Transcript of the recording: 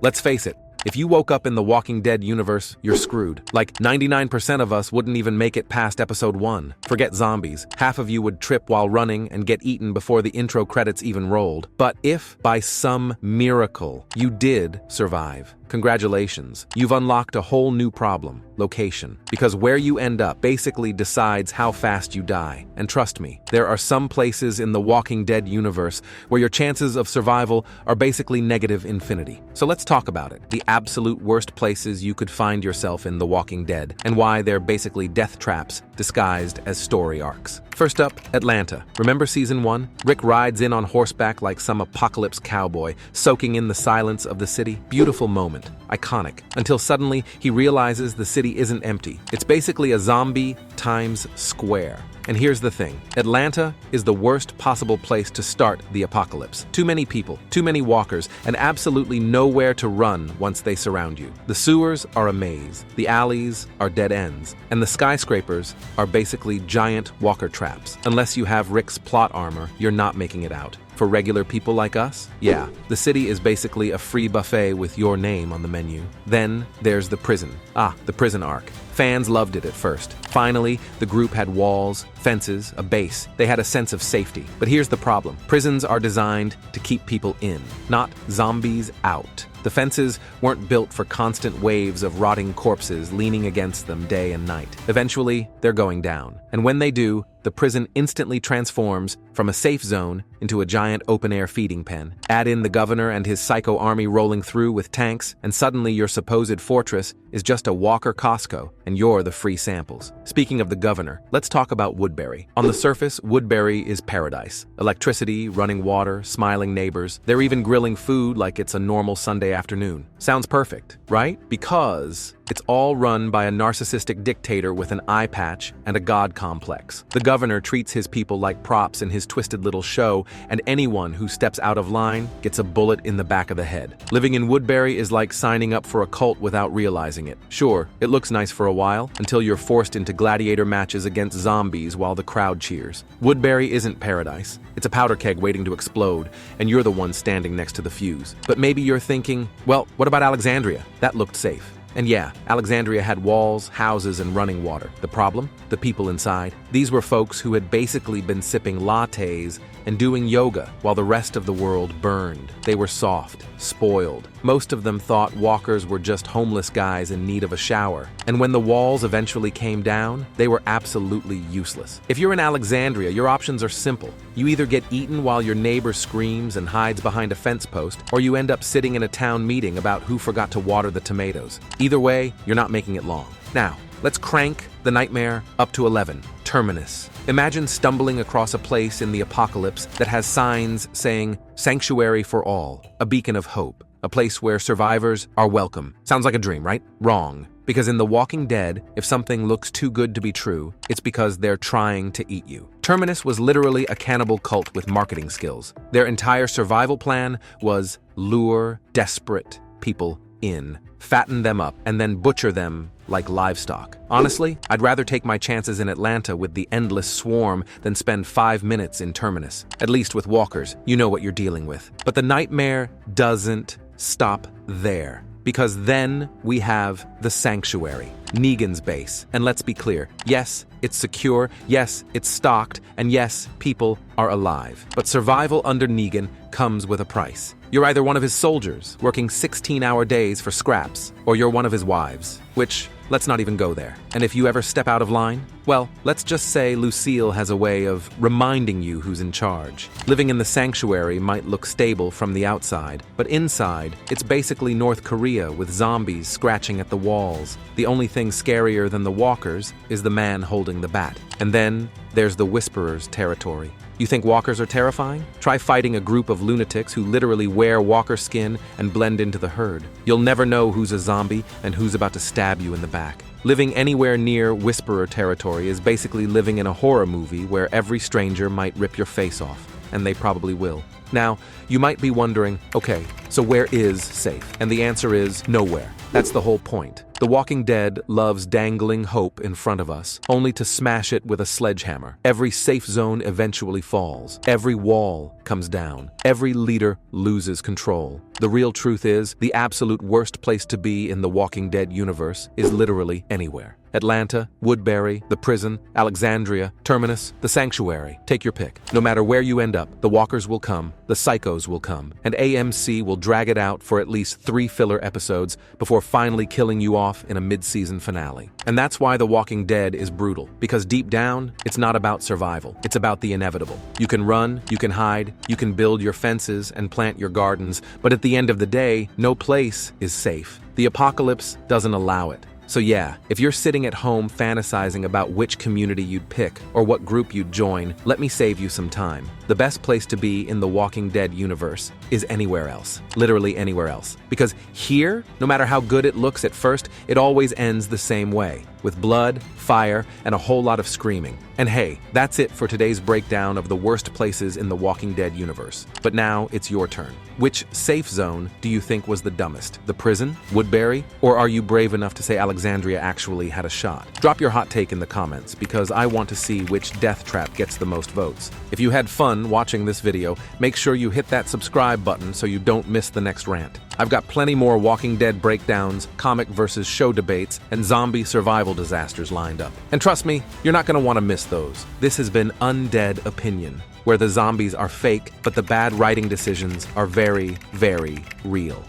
Let's face it, if you woke up in the Walking Dead universe, you're screwed. Like 99% of us wouldn't even make it past episode 1. Forget zombies. Half of you would trip while running and get eaten before the intro credits even rolled. But if, by some miracle, you did survive, congratulations. You've unlocked a whole new problem, location. Because where you end up basically decides how fast you die. And trust me, there are some places in the Walking Dead universe where your chances of survival are basically negative infinity. So let's talk about it. The absolute worst places you could find yourself in The Walking Dead, and why they're basically death traps disguised as story arcs. First up, Atlanta. Remember season 1? Rick rides in on horseback like some apocalypse cowboy, soaking in the silence of the city. Beautiful moment. Iconic. Until suddenly, he realizes the city isn't empty. It's basically a zombie Times Square. And here's the thing. Atlanta is the worst possible place to start the apocalypse. Too many people, too many walkers, and absolutely nowhere to run once they surround you. The sewers are a maze, the alleys are dead ends, and the skyscrapers are basically giant walker traps. Unless you have Rick's plot armor, you're not making it out. For regular people like us, yeah, the city is basically a free buffet with your name on the menu. Then there's the prison. The prison arc. Fans loved it at first. Finally, the group had walls, fences, a base. They had a sense of safety. But here's the problem. Prisons are designed to keep people in, not zombies out. The fences weren't built for constant waves of rotting corpses leaning against them day and night. Eventually, they're going down. And when they do, the prison instantly transforms from a safe zone into a giant open-air feeding pen. Add in the governor and his psycho army rolling through with tanks, and suddenly your supposed fortress is just a Walker Costco, and you're the free samples. Speaking of the governor, let's talk about Woodbury. On the surface, Woodbury is paradise. Electricity, running water, smiling neighbors. They're even grilling food like it's a normal Sunday afternoon. Sounds perfect, right? Because it's all run by a narcissistic dictator with an eye patch and a god complex. The governor treats his people like props in his twisted little show, and anyone who steps out of line gets a bullet in the back of the head. Living in Woodbury is like signing up for a cult without realizing it. Sure, it looks nice for a while, until you're forced into gladiator matches against zombies while the crowd cheers. Woodbury isn't paradise. It's a powder keg waiting to explode, and you're the one standing next to the fuse. But maybe you're thinking, well, what about Alexandria? That looked safe. And yeah, Alexandria had walls, houses, and running water. The problem? The people inside. These were folks who had basically been sipping lattes and doing yoga while the rest of the world burned. They were soft, spoiled. Most of them thought walkers were just homeless guys in need of a shower. And when the walls eventually came down, they were absolutely useless. If you're in Alexandria, your options are simple. You either get eaten while your neighbor screams and hides behind a fence post, or you end up sitting in a town meeting about who forgot to water the tomatoes. Either way, you're not making it long. Now, let's crank the nightmare up to 11. Terminus. Imagine stumbling across a place in the apocalypse that has signs saying, "Sanctuary for all," a beacon of hope, a place where survivors are welcome. Sounds like a dream, right? Wrong. Because in The Walking Dead, if something looks too good to be true, it's because they're trying to eat you. Terminus was literally a cannibal cult with marketing skills. Their entire survival plan was lure desperate people in, fatten them up, and then butcher them like livestock. Honestly, I'd rather take my chances in Atlanta with the endless swarm than spend 5 minutes in Terminus. At least with walkers, you know what you're dealing with. But the nightmare doesn't stop there. Because then we have the sanctuary, Negan's base. And let's be clear, yes, it's secure, yes, it's stocked, and yes, people are alive. But survival under Negan comes with a price. You're either one of his soldiers, working 16-hour days for scraps, or you're one of his wives, which, let's not even go there. And if you ever step out of line, well, let's just say Lucille has a way of reminding you who's in charge. Living in the sanctuary might look stable from the outside, but inside, it's basically North Korea with zombies scratching at the walls. The only thing scarier than the walkers is the man holding the bat. And then there's the Whisperer's territory. You think walkers are terrifying? Try fighting a group of lunatics who literally wear walker skin and blend into the herd. You'll never know who's a zombie and who's about to stab you in the back. Living anywhere near Whisperer territory is basically living in a horror movie where every stranger might rip your face off, and they probably will. Now, you might be wondering, okay, so where is safe? And the answer is nowhere. That's the whole point. The Walking Dead loves dangling hope in front of us, only to smash it with a sledgehammer. Every safe zone eventually falls. Every wall comes down. Every leader loses control. The real truth is, the absolute worst place to be in the Walking Dead universe is literally anywhere. Atlanta, Woodbury, the prison, Alexandria, Terminus, the sanctuary. Take your pick. No matter where you end up, the walkers will come, the psychos will come, and AMC will drag it out for at least 3 filler episodes before finally killing you off in a mid-season finale. And that's why The Walking Dead is brutal, because deep down, it's not about survival. It's about the inevitable. You can run, you can hide, you can build your fences and plant your gardens, but at the end of the day, no place is safe. The apocalypse doesn't allow it. So yeah, if you're sitting at home fantasizing about which community you'd pick or what group you'd join, let me save you some time. The best place to be in the Walking Dead universe is anywhere else. Literally anywhere else. Because here, no matter how good it looks at first, it always ends the same way. With blood, fire, and a whole lot of screaming. And hey, that's it for today's breakdown of the worst places in the Walking Dead universe. But now it's your turn. Which safe zone do you think was the dumbest? The prison? Woodbury? Or are you brave enough to say Alexandria actually had a shot? Drop your hot take in the comments, because I want to see which death trap gets the most votes. If you had fun watching this video, make sure you hit that subscribe button so you don't miss the next rant. I've got plenty more Walking Dead breakdowns, comic versus show debates, and zombie survival disasters lined up. And trust me, you're not going to want to miss those. This has been Undead Opinion, where the zombies are fake, but the bad writing decisions are very, very real.